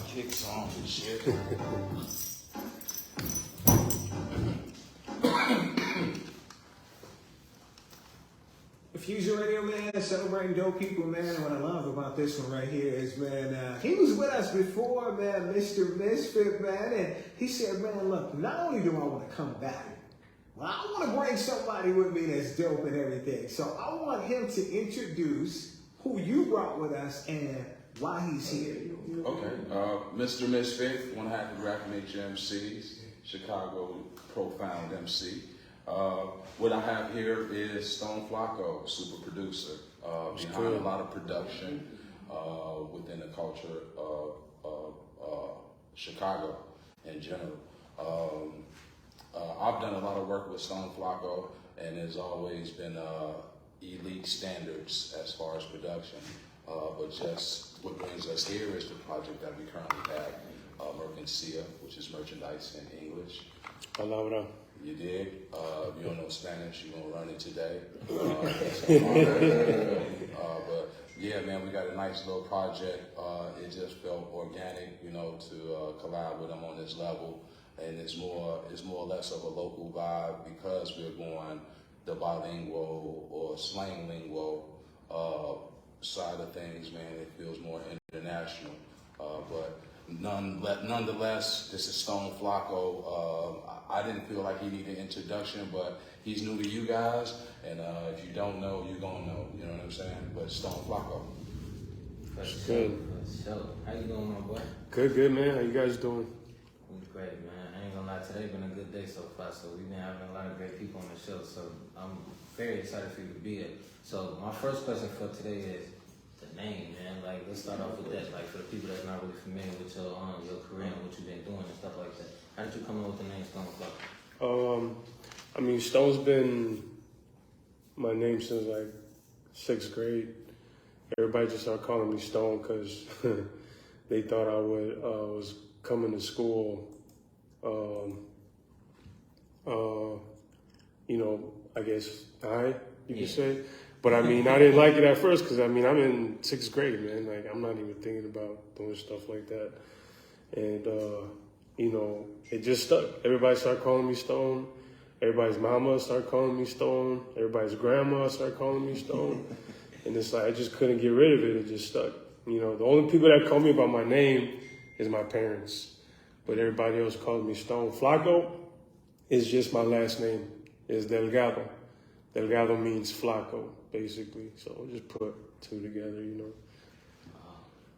kicks on and shit. Fusion Radio, man, celebrating dope people, man. And what I love about this one right here is, man, he was with us before, man, Mr. Misfit, man. And he said, man, look, not only do I want to come back, well, I want to bring somebody with me that's dope and everything. So I want him to introduce who you brought with us and why he's here. Okay, Mr. Misfit, one half of Graphic Nature MCs, Chicago profound MC. What I have here is Stone Flacco, super producer, behind a lot of production within the culture of Chicago in general. I've done a lot of work with Stone Flacco, and there's always been elite standards as far as production. But just what brings us here is the project that we currently have, Mercancía, which is merchandise in English. Palabra. You dig? If you don't know Spanish, you're gonna run it today. But yeah, man, we got a nice little project. It just felt organic, you know, to collab with them on this level. And it's more or less of a local vibe because we're going the bilingual or slang lingual side of things, man. It feels more international. But nonetheless, this is Stone Flacco. I didn't feel like he needed an introduction, but he's new to you guys, and if you don't know, you're gonna know. You know what I'm saying? But Stone Flacco. That's good. How you doing, my boy? Good, man. How you guys doing? We great, man. I ain't gonna lie, today's been a good day so far. So we've been having a lot of great people on the show. So I'm very excited for you to be here. So my first question for today is the name, man. Like, let's start off with that. Like, for the people that's not really familiar with your career and what you've been doing and stuff like that. How did you come up with the name Stone Flacco? I mean, Stone's been my name since like 6th grade. Everybody just started calling me Stone because they thought I was coming to school, you know, I guess you could say. But I mean, I didn't like it at first because I mean, I'm in 6th grade, man. Like, I'm not even thinking about doing stuff like that. And, you know, it just stuck. Everybody started calling me Stone. Everybody's mama started calling me Stone. Everybody's grandma started calling me Stone. And it's like, I just couldn't get rid of it. It just stuck. You know, the only people that call me by my name is my parents. But everybody else calls me Stone. Flacco is just my last name. It's Delgado. Delgado means Flacco, basically. So just put two together, you know.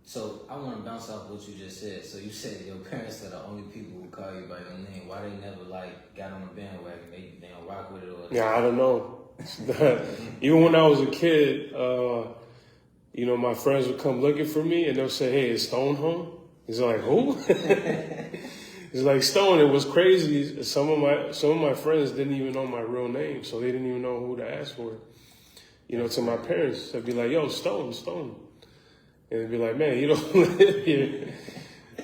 So I want to bounce off what you just said. So you said your parents are the only people who call you by your name. Why they never like got on the bandwagon? They don't rock with it or? Yeah, I don't know. Even when I was a kid, you know, my friends would come looking for me and they'll say, "Hey, is Stone home?" He's like, "Who?" It's like Stone. It was crazy. Some of my friends didn't even know my real name, so they didn't even know who to ask for. You know, to my parents, they'd be like, "Yo, Stone." And they'd be like, "Man, you don't live here."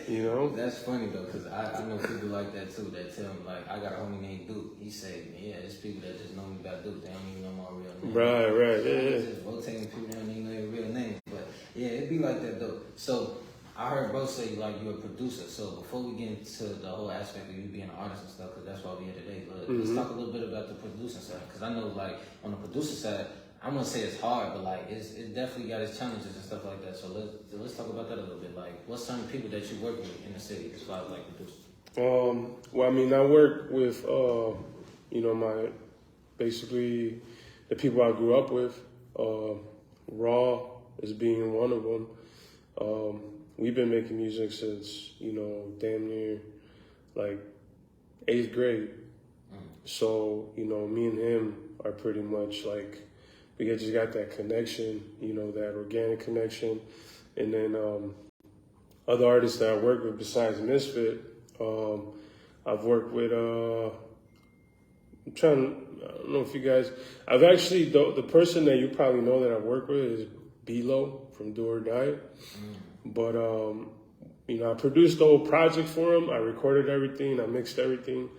You know? That's funny though, because I know people like that too that tell me, like, I got a homie named Duke. He said, yeah, there's people that just know me by Duke. They don't even know my real name. Right, yeah. Just rotating people that don't even know your real name. But yeah, it'd be like that though. So I heard bro say, like, you're a producer. So before we get into the whole aspect of you being an artist and stuff, because that's why we're here today, let's talk a little bit about the producing side. Because I know, like, on the producer side, I'm gonna say it's hard, but like it definitely got its challenges and stuff like that. So let's talk about that a little bit. Like, what's some people that you work with in the city as far as like producers? Well, I mean, I work with you know, basically the people I grew up with. Raw is being one of them. We've been making music since, you know, damn near like 8th grade. So, you know, me and him are pretty much like, we just got that connection, you know, that organic connection. And then other artists that I work with besides Misfit, I've worked with, I don't know if you guys, I've actually, the person that you probably know that I work with is B-Lo from Do or Die. But, you know, I produced the whole project for him. I recorded everything, I mixed everything.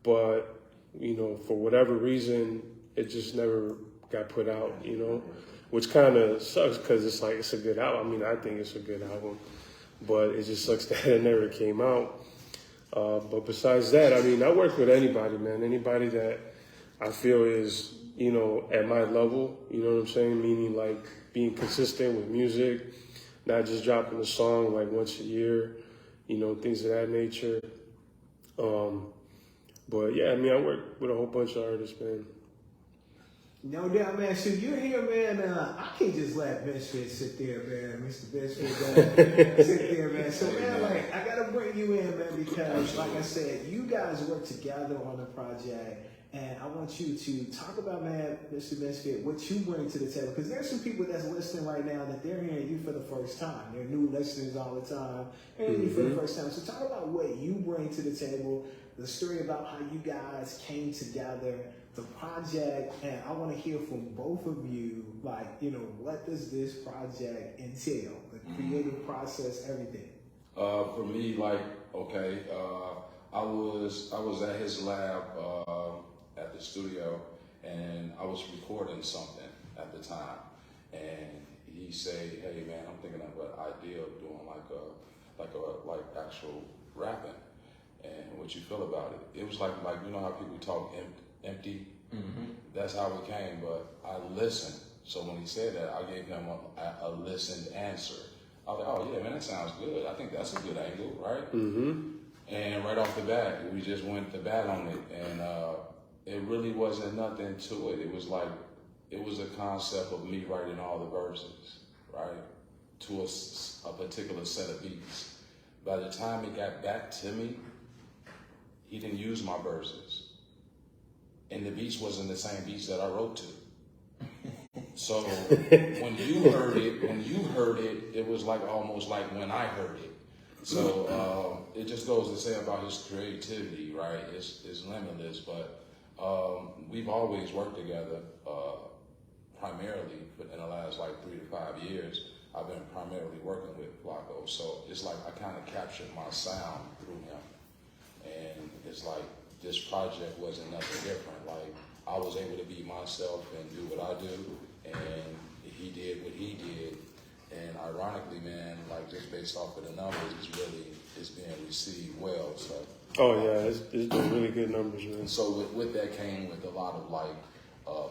But, you know, for whatever reason, it just never got put out, you know, which kind of sucks because it's like, it's a good album. I mean, I think it's a good album. but it just sucks that it never came out. But besides that, I mean, I work with anybody, man. Anybody that I feel is, you know, at my level, you know what I'm saying? Meaning like being consistent with music, not just dropping a song like once a year, you know, things of that nature. But yeah, I mean, I work with a whole bunch of artists, man. No doubt, man. So you're here, man. I can't just let Misfit sit there, man. Mr. Misfit, sit there, man. So, man, like, I gotta bring you in, man, because, like I said, you guys work together on the project, and I want you to talk about, man, Mr. Misfit, what you bring to the table. Because there's some people that's listening right now that they're hearing you for the first time. They're new listeners all the time, hearing you for the first time. So, talk about what you bring to the table, the story about how you guys came together, the project, and I want to hear from both of you, like, you know, what does this project entail? The creative process, everything. For me, like, okay, I was at his lab at the studio, and I was recording something at the time, and he said, "Hey, man, I'm thinking of an idea of doing like actual rapping, and what you feel about it?" It was like you know how people talk empty. That's how it came, but I listened. So when he said that, I gave him a listened answer. I was like, "Oh yeah, man, that sounds good. I think that's a good angle, right?" And right off the bat, we just went to bat on it, and it really wasn't nothing to it. It was like, it was a concept of me writing all the verses, right, to a particular set of beats. By the time it got back to me, he didn't use my verses. And the beats wasn't the same beats that I wrote to. So when you heard it, it was like almost like when I heard it. So it just goes to say about his creativity, right? It's limitless, but we've always worked together primarily in the last like 3 to 5 years. I've been primarily working with Flacco, so it's like I kind of captured my sound through him. And it's like, this project wasn't nothing different. Like, I was able to be myself and do what I do, and he did what he did. And ironically, man, like just based off of the numbers, it's being received well. So. Oh yeah, it's doing really good numbers, man. So with that came with a lot of like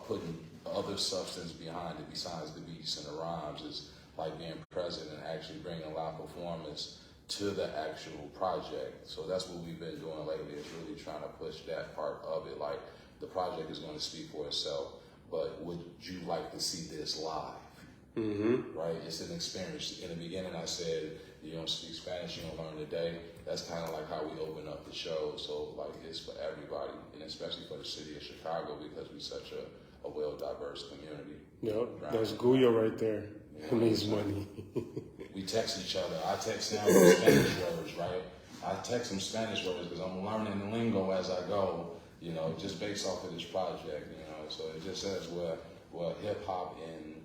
putting other substance behind it besides the beats and the rhymes. Is like being present and actually bringing a live performance to the actual project. So that's what we've been doing lately, is really trying to push that part of it. Like, the project is going to speak for itself, but would you like to see this live? Right? It's an experience. In the beginning, I said, you don't speak Spanish, you don't learn today. That's kind of like how we open up the show. So, like, it's for everybody, and especially for the city of Chicago, because we're such a well-diverse community. Yep, that's Guyo right there. It means money. We text each other. I text him Spanish words, right? I text him Spanish words because I'm learning the lingo as I go, you know, just based off of this project, you know. So it just says where hip hop and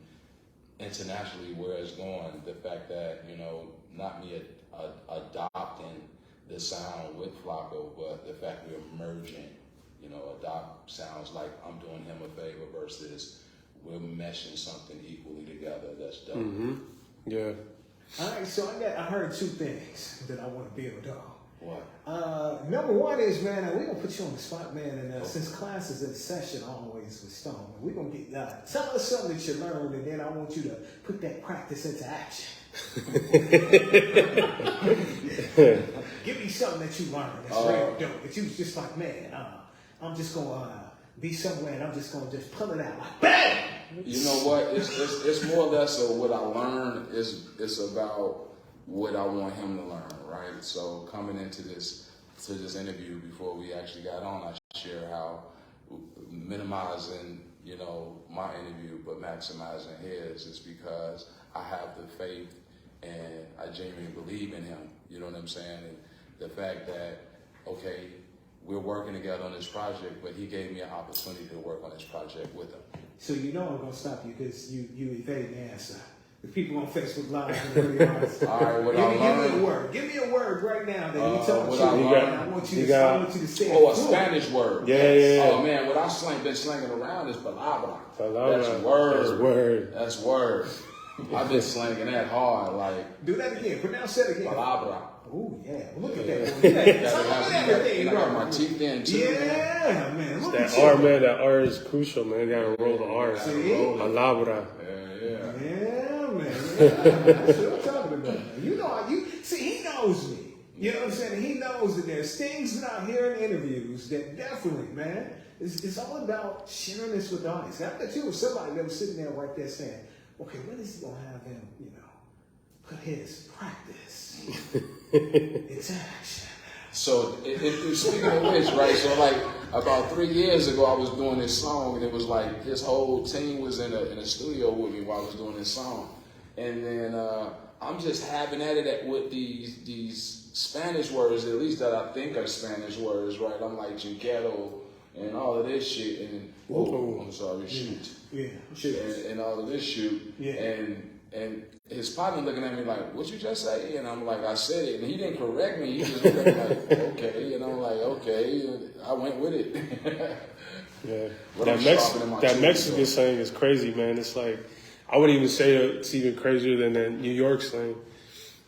internationally where it's going. The fact that, you know, not me adopting the sound with Flacco, but the fact we're merging, you know, adopt sounds like I'm doing him a favor versus we're meshing something equally together. That's dope. Yeah. All right, so I heard two things that I want to build on. What? Number one is, man, we're going to put you on the spot, man, and since class is in session always with Stone, we're going to get, tell us something that you learned, and then I want you to put that practice into action. Give me something that you learned that's real dope, that you was just like, man, I'm just going to be somewhere, and I'm just going to just pull it out like, BAM! You know what? It's more or less of what I learned. It's about what I want him to learn, right? So coming into this interview before we actually got on, I share how minimizing, you know, my interview but maximizing his is because I have the faith and I genuinely believe in him. You know what I'm saying? And the fact that, okay, we're working together on this project, but he gave me an opportunity to work on this project with him. So you know I'm going to stop you because you evade the answer. The people on Facebook Live and really honest. All right, what give me a word. Give me a word right now that you talk to. I want you to say a Spanish word. Yeah. Oh man, what I've been slinging around is palabra. Palabra. That's word. That's word. That's word. I've been slanging that hard, like Do that again. Pronounce that again. palabra. Oh yeah, look at that. Boy. It's all everything, And I got bro. my teeth in too. Yeah, man. Look at That you. R, man, that R is crucial, man. You gotta roll the R. See? Palabra. Yeah. Yeah, man. Yeah, that's what I'm talking about. Man. You know, he knows me. You know what I'm saying? He knows that there's things that I hear in interviews that definitely, man, it's all about sharing this with the audience. I bet you was somebody that was sitting there right there saying, okay, when is he going to have him, put his practice into action? So, speaking of which, right? So, like about 3 years ago, I was doing this song, and it was like this whole team was in a studio with me while I was doing this song, and then I'm just having at it with these Spanish words, at least that I think are Spanish words, right? I'm like Junquero and all of this shit, and I'm sorry, shoot, Yeah, shoot, and all of this shoot, yeah, and his partner looking at me like, "What you just say?" And I'm like, "I said it," and he didn't correct me. He just looked at me like, "Okay," and I'm like, "Okay," and I went with it. Yeah, But that Mexican slang is crazy, man. It's like I would even say it's even crazier than that New York slang,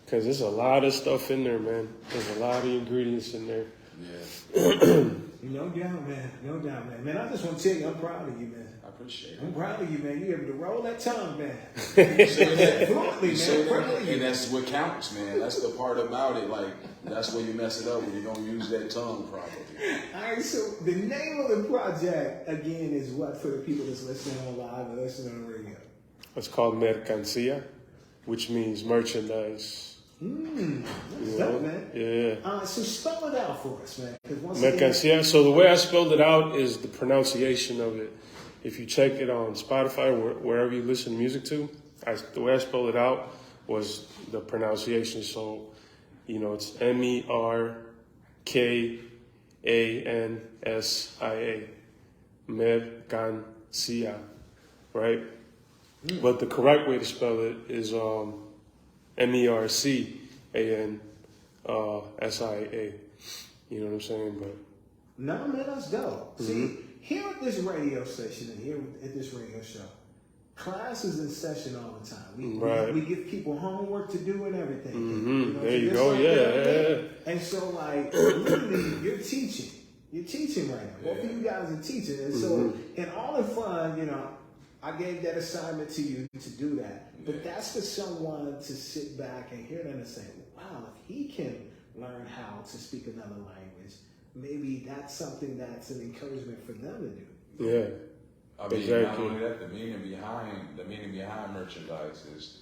because there's a lot of stuff in there, man. There's a lot of ingredients in there. Yeah. No doubt, man. No doubt, man. Man, I just want to tell you, I'm proud of you, man. I appreciate it. I'm proud of you, man. You able to roll that tongue, man. You say that. Fluently, You say man. that, Proud of you. and that's what counts, man. That's the part about it. Like, that's where you mess it up when you don't use that tongue properly. All right, so the name of the project, again, is what for the people that's listening on live and listening on the radio? It's called mercancía, which means merchandise. That's dope, man. Yeah. So spell it out for us, man. 'Cause once again, Mercancía. So the way I spelled it out is the pronunciation of it. If you check it on Spotify, wherever you listen to music to, the way I spelled it out was the pronunciation. So, it's MERKANSIA, Mercancía, right? But the correct way to spell it is MERCANSIA. You know what I'm saying? But no, man, that's dope. See, here at this radio station and here at this radio show, class is in session all the time. We give people homework to do and everything. There you go. Yeah. And so, like, literally, you're teaching. You're teaching right now. Both of you guys are teaching. And so, in all the fun, I gave that assignment to you to do that. But that's for someone to sit back and hear that and say, wow, if he can learn how to speak another language, maybe that's something that's an encouragement for them to do. Yeah. I mean, Exactly. not only that, the meaning behind merchandise is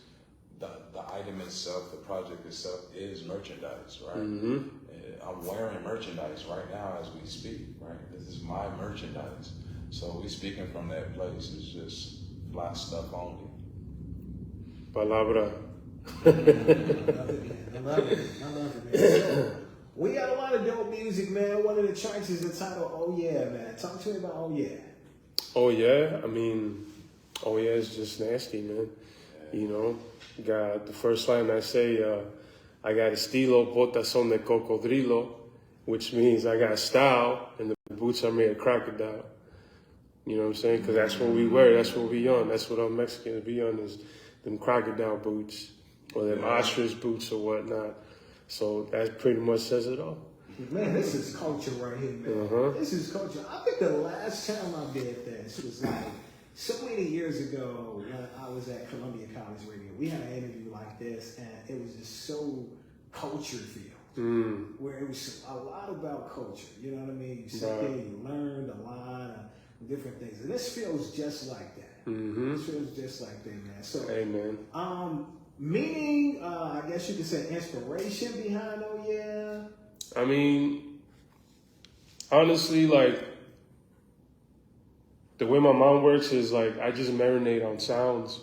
the item itself, the project itself is merchandise, right? I'm wearing merchandise right now as we speak, right? This is my merchandise. So we speaking from that place. It's just fly stuff only. Palabra. I love it, man. So, we got a lot of dope music, man. One of the tracks is entitled "Oh Yeah," man. Talk to me about "Oh Yeah." Oh yeah, I mean, oh yeah, it's just nasty, man. Got the first line I say, I got estilo, botas son de cocodrilo, which means I got style, and the boots are made of crocodile. You know what I'm saying? Because that's what we wear, that's what we on. That's what our Mexicans be on, is them crocodile boots, or them ostrich boots or whatnot. So that pretty much says it all. Man, this is culture right here, man. This is culture. I think the last time I did this was like so many years ago when I was at Columbia College Radio. We had an interview like this, and it was just so culture-filled, where it was a lot about culture. You know what I mean? You sit there, you learned a lot of different things, and this feels just like that. This feels just like that, man. So, Amen. Meaning, I guess you could say inspiration behind "Oh Yeah." I mean, honestly, like, the way my mind works is like I just marinate on sounds.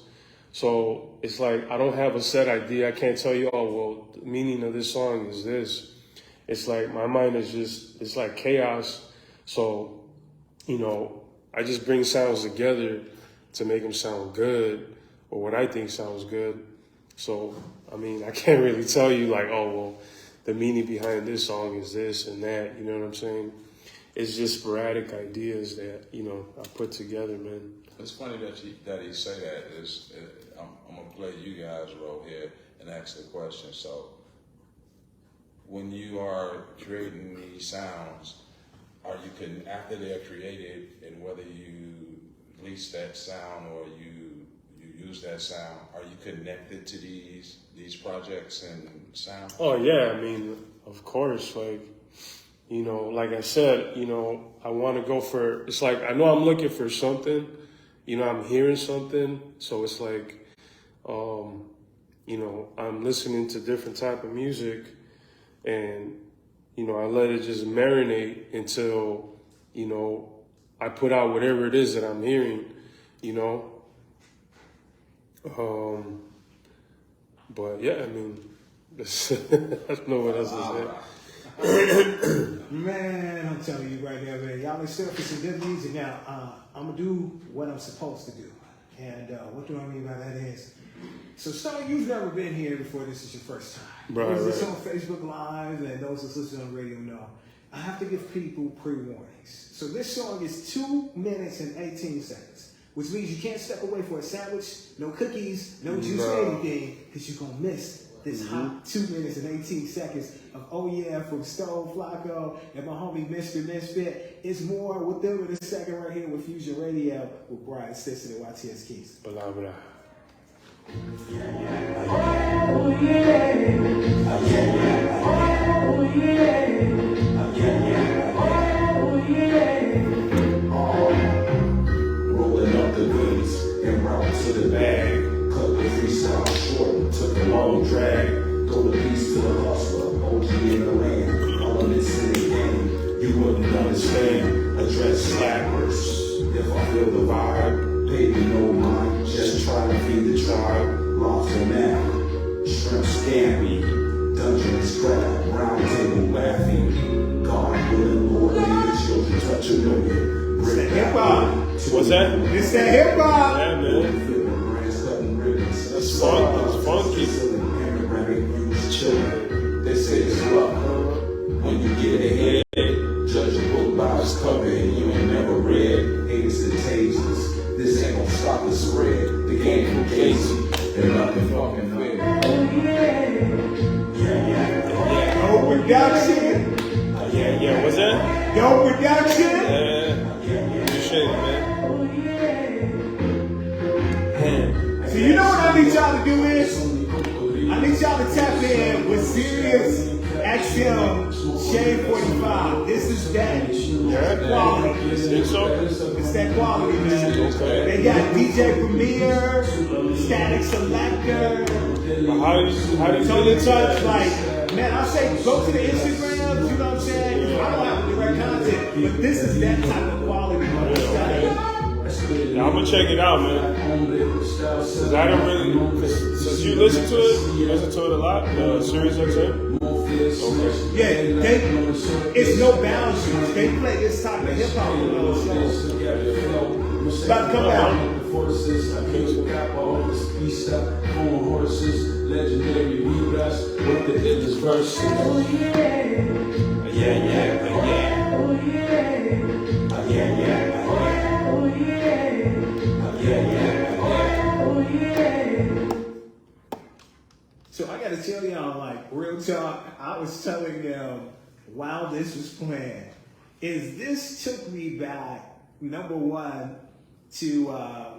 So it's like I don't have a set idea. I can't tell you, oh, well, the meaning of this song is this. It's like my mind is just, it's like chaos. So, I just bring sounds together to make them sound good, or what I think sounds good. So, I mean, I can't really tell you like, oh, well, the meaning behind this song is this and that. You know what I'm saying? It's just sporadic ideas that, I put together, man. It's funny that he say that. I'm gonna play you guys' role here and ask the question. So, when you are creating these sounds, are you after they're created, and whether you release that sound or you use that sound, are you connected to these projects and sound? Oh yeah, I mean, of course, like, you know, like I said, you know, I want to go for, it's like, I know I'm looking for something, you know, I'm hearing something. So it's like, you know, I'm listening to different type of music, and, you know, I let it just marinate until, you know, I put out whatever it is that I'm hearing, you know. But yeah, I mean, I don't know what else to say. Man, I'm telling you right now, man, y'all except for some good music. Now, I'm gonna do what I'm supposed to do. And what do I mean by that is, so Stone, you've never been here before. This is your first time. Right, This is right. on Facebook Live, and those that listen on the radio know. I have to give people pre-warnings. So this song is 2 minutes and 18 seconds, which means you can't step away for a sandwich, no cookies, no juice, or anything, because you're gonna miss this hot 2 minutes and 18 seconds of Oh Yeah from Stone, Flacco, and my homie Mr. Misfit. It's more with them in a second right here with Fusion Radio with Brian Stinson and YTS Keys. Blah, blah. Rolling up the goods and route to the bag. Cut the freestyle short, took a long drag. Throw the piece to the hustler, OG in the land. All of this in the game, you wouldn't understand. Address slackers. If I feel the vibe, pay me no mind. Just try to feed the tribe. Lobster now, shrimp scampi, dungeons crab, round table laughing. God willing, Lord, may the children touch a million. It's that hip hop. What's that? It's that hip hop. Yeah, man. That's fun. It's funky. They say it's luck. When you get ahead, judge a book by its cover, and you ain't never read. Haters and tasers. This ain't gonna stop the spread. The game from Casey. And nothing fucking fair. No production. Yeah, what's that? No production. Yeah. Appreciate it, man. So you know what I need y'all to do is? I need y'all to tap in with Sirius XM Shade 45. This is that quality. You think so? It's that quality, man. Okay. They got DJ Premier, Static Selector, How do you Tony feel Touch. inside? Like, man, I say go to the Instagrams, you know what I'm saying? I don't have direct content, but this is that type of quality. Yeah, I'm gonna check it out, man. Cause I don't really, since you listen to it a lot, Sirius XM. Okay. Yeah, it's no boundaries. They play this type of hip hop on those shows. It's about to come out. Legendary rewrites with the illest verses. So I gotta tell y'all, like, real talk, I was telling them while this was playing, is this took me back, number one, to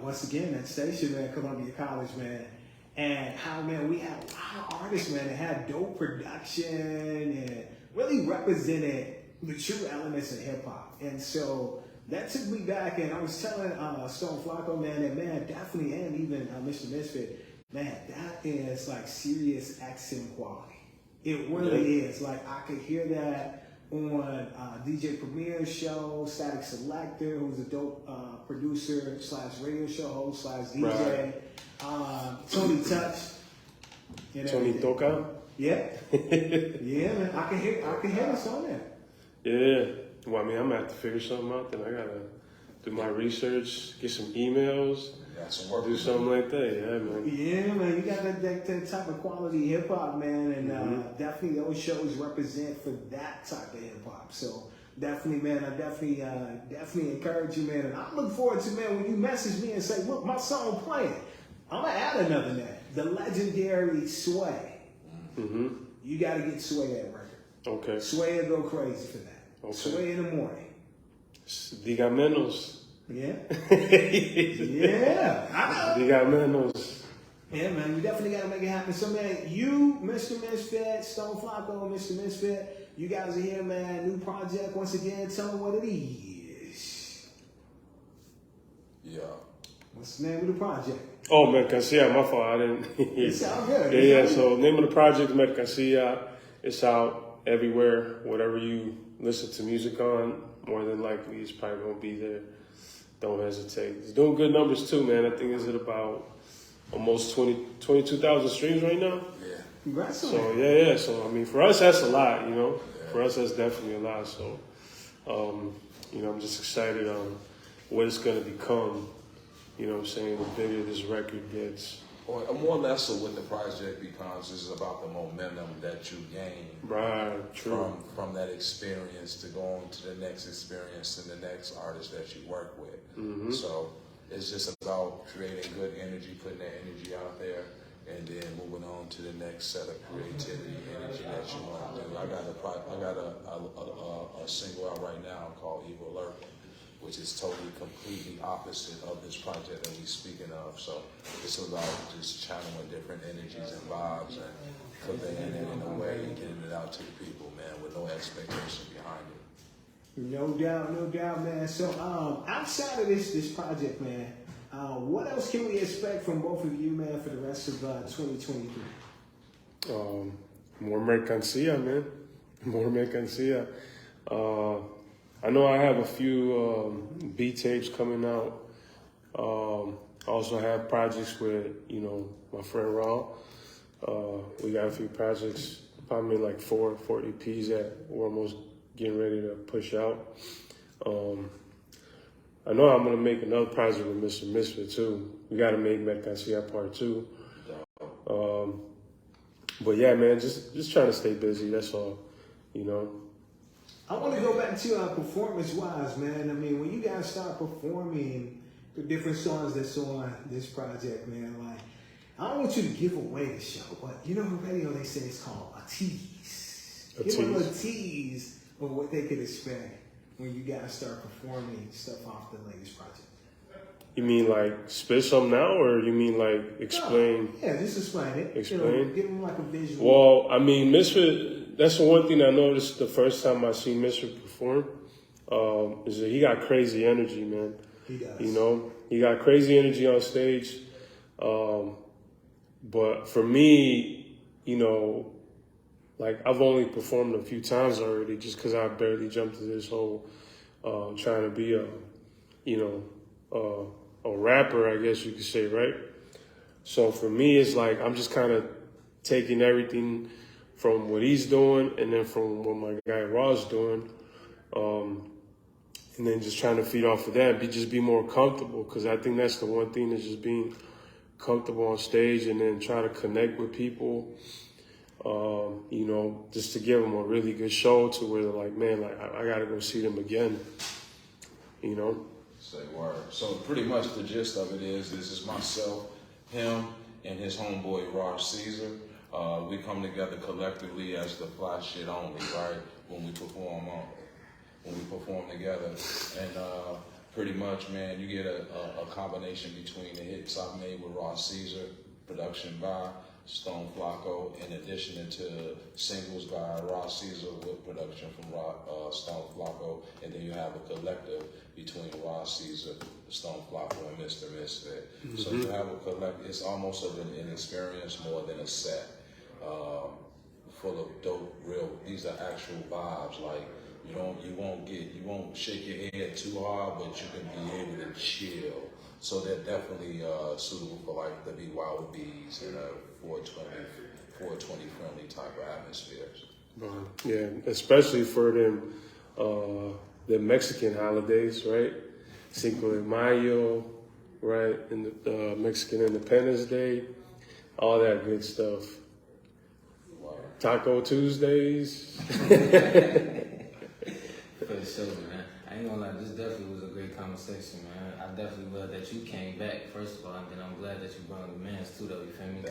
once again that station, man, Columbia College, man, and how, man, we had a lot of artists, man, that had dope production and really represented the true elements of hip hop. And so that took me back, and I was telling Stone Flacco, man, that, man, definitely, and even Mr. Misfit, man, that is like serious accent quality. It really is. Like, I could hear that on DJ Premier's show, Static Selector, who's a dope producer / radio show host / DJ. Tony Touch. Tony Toca. Yeah. Yeah, man. I can hear this on there. Yeah. Well, I mean, I'm gonna have to figure something out. Then I gotta do my research, get some emails, Got some work do to something like that. Yeah, man. Yeah, man, you got that type of quality hip hop, man, and definitely those shows represent for that type of hip hop. So definitely, man, I definitely encourage you, man, and I look forward to, man, when you message me and say, look, my song playing. I'm gonna add another name. The legendary Sway. Mm-hmm. You gotta get Sway that record. Okay. Sway will go crazy for that. Okay. Sway in the morning. Diga menos. Yeah. Yeah. I know. Diga menos. Yeah, man, we definitely got to make it happen. So, man, you, Mr. Misfit, Stone Flacco, Mr. Misfit, you guys are here, man. New project. Once again, tell me what it is. Yeah. What's the name of the project? Oh, Mercancía, my fault. I didn't. It's all good. Yeah. So, name of the project, Mercancía. It's out everywhere. Whatever you listen to music on, more than likely, it's probably gonna be there. Don't hesitate. It's doing good numbers too, man. I think it's at about almost 22,000 streams right now. Yeah. Congrats on So that. yeah. So I mean, for us that's a lot, you know. Yeah. For us that's definitely a lot. So, you know, I'm just excited on what it's gonna become. You know what I'm saying? The bigger this record gets. Or more or less of what the project becomes is about the momentum that you gain Right. True. from that experience to go on to the next experience and the next artist that you work with. Mm-hmm. So it's just about creating good energy, putting that energy out there, and then moving on to the next set of creativity, energy that you want to do. I got a single out right now called Evil Lurking, which is totally, completely opposite of this project that we're speaking of. So it's about just channeling different energies and vibes and conveying it in a way and getting it out to the people, man, with no expectation behind it. No doubt, man. So, outside of this project, man, what else can we expect from both of you, man, for the rest of 2023? More Mercancía, man. More Mercancía. I know I have a few beat tapes coming out. I also have projects with, you know, my friend Raw. We got a few projects, probably like four EPs that we're almost getting ready to push out. I know I'm gonna make another project with Mr. Misfit too. We gotta make Mercancía Part 2. But yeah, man, just trying to stay busy. That's all, you know. I want to go back to performance-wise, man. I mean, when you guys start performing the different songs that's on this project, man, like, I don't want you to give away the show, but you know, on radio they say it's called a tease. Give them a tease of what they could expect when you guys start performing stuff off the latest project. You mean like spit some now, or you mean like explain? Yeah, just explain it. Explain? You know, give them like a visual. Well, I mean, Misfit, that's the one thing I noticed the first time I seen Misfit perform, is that he got crazy energy, man. He does. You know, he got crazy energy on stage. But for me, you know, like I've only performed a few times already just because I barely jumped into this whole trying to be a rapper, I guess you could say, right? So for me, it's like I'm just kind of taking everything from what he's doing and then from what my guy Raw's doing, and then just trying to feed off of that, be more comfortable, because I think that's the one thing, is just being comfortable on stage and then try to connect with people, you know, just to give them a really good show to where they're like, man, like I gotta go see them again, you know. Say word. So pretty much the gist of it is, this is myself, him, and his homeboy Raj Caesar. We come together collectively as the fly shit only, right? When we perform together, and pretty much, man, you get a combination between the hits I've made with Raj Caesar, production by Stone Flacco, in addition to singles by Raj Caesar with production from Stone Flacco, and then you have a collective between Raj Caesar, Stone Flacco, and Mr. Misfit. Mm-hmm. So you have a collective. It's almost an experience more than a set, full of dope, real. These are actual vibes. Like you won't shake your head too hard, but you can be able to chill. So they're definitely suitable for like the BYOBs and 420 friendly type of atmospheres. Yeah, especially for them, the Mexican holidays, right? Cinco de Mayo, right? And the Mexican Independence Day, all that good stuff. Wow. Taco Tuesdays. For sure, man. ain't gonna lie, this definitely was a great conversation, man. I definitely love that you came back, first of all, and then I'm glad that you brought the mans too, though, you feel me?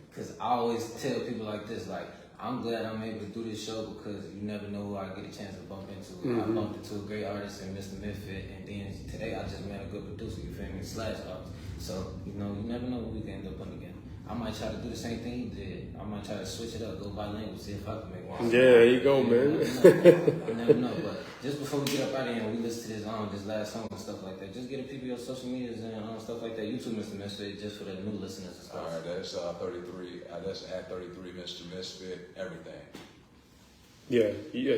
Because I always tell people like this, like, I'm glad I'm able to do this show because you never know who I get a chance to bump into. I bumped into a great artist in Mr. Misfit, and then today I just met a good producer, you feel me, / artist. So, you know, you never know who we can end up on again. I might try to do the same thing he did. I might try to switch it up, go bilingual, see if I can make one. Yeah, there you go, man. You never know. But just before we get up out of here and we listen to this last song and stuff like that, just get a peep of your social medias and stuff like that. YouTube, Mr. Misfit, just for the new listeners and stuff. All right, that's 33. That's at 33, Mr. Misfit, everything. Yeah,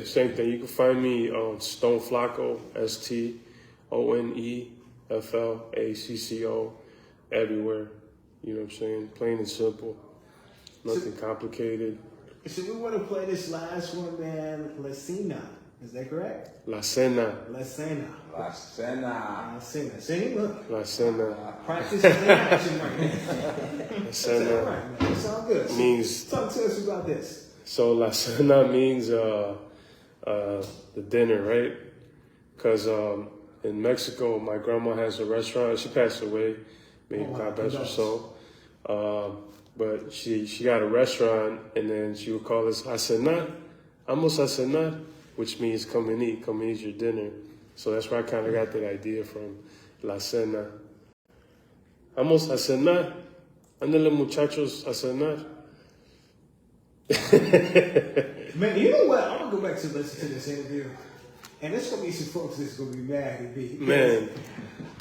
same thing. You can find me on Stone Flacco, STONEFLACCO, everywhere. You know what I'm saying? Plain and simple. Nothing complicated. So we want to play this last one, man. La Cena. Is that correct? La Cena. La Cena. La Cena. La Cena. See, look. La Cena. Practice in action right now. La That's Cena all right, man. It's all good. means, Talk to us about this. so La Cena means the dinner, right? Because in Mexico, my grandma has a restaurant. She passed away, maybe God bless her soul. But she got a restaurant, and then she would call us a cenar, vamos a cenar, which means come and eat your dinner. So that's where I kind of got that idea from, la cena. Vamos a cenar, ándale muchachos a cenar. Man, you know what? I'm going to go back to listen to this interview. And there's going to be some folks that's going to be mad at me. Man.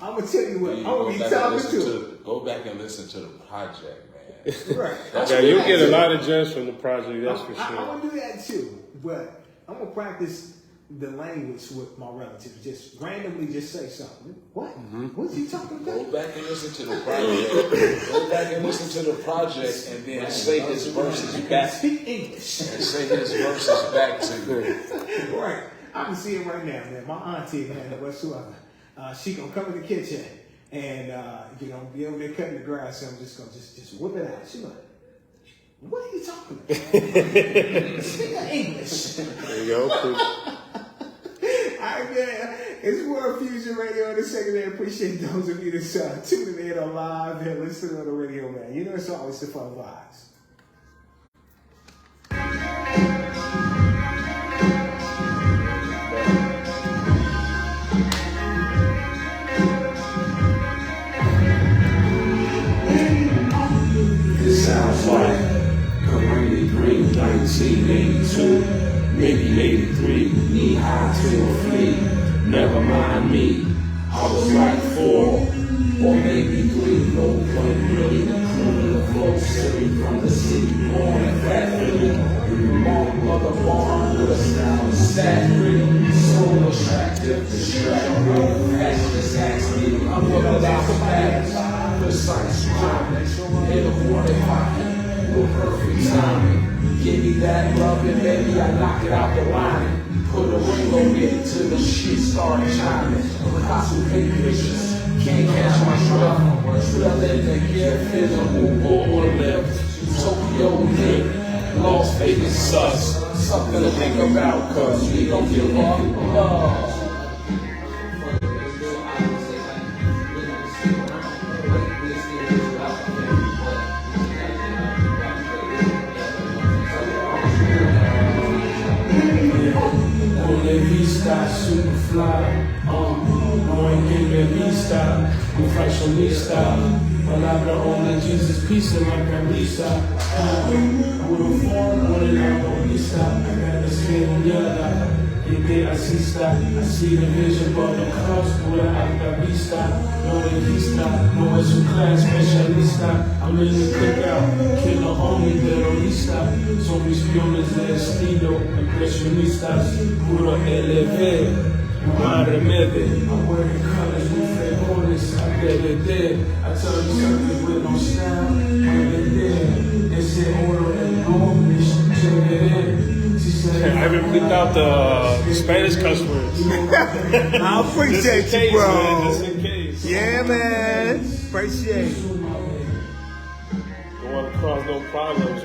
I'm going to tell you what I'm going to be talking to. Go back and listen to the project, man. Right. Yeah, you'll get a lot of gems from the project, that's for I'm sure. going to do that too. But I'm going to practice the language with my relatives. Just randomly just say something. What? What's he talking about? Go back and listen to the project. Go back and listen to the project, and then say his verses back. Speak English. And say his verses back to you. Right. I can see it right now, man. My auntie, man, whatsoever. She gonna come in the kitchen and be over there cutting the grass, and I'm just gonna just whip it out. She like, what are you talking about? Speak English. There you go. All right, man. It's World Fusion Radio in the second day. Appreciate those of you that's tuning in on live and listening on the radio, man. You know it's always the fun vibes. It sounds like Kareem Green, 1982, maybe 83, knee high to a flea. Never mind me, I was like 4 or maybe 3. No point really, cruising the flow, sitting from the city, born in Fat Philly. Long mother born with a style and stature, so attractive, distracting. Fastest ass me, I'm looking out for bags. Precise rhyming, hit a water pocket with perfect timing. Give me that love and baby, I knock it out the line. Put a ring on it till the shit start chiming. Picasso paint pictures, can't catch my truck. Still in the gift in the Uber or Lyft. Tokyo Nick, Las Vegas sus. Something to think about, cause we don't give up love. Vista, super fly, no en que vista, un fashionista, palabra only Jesus, peace in my camisa. With a form on an arborista, I got the skin on yellow, y que asista, I see the vision, but the cross, pura alta vista, no regista, no es un class specialista, I'm in the cookout, killer homie, terrorista, son mis piones de estilo, impresionistas, puro LV, my remedy, I'm wearing colors with frijoles, I get it there, I tell you something with no style, get it there, ese oro enorme, check it in. I haven't bleeped out the Spanish cuss words. I appreciate Just in you, case, bro. man, just in case. Yeah, man. Appreciate it. Don't want to cause no problems.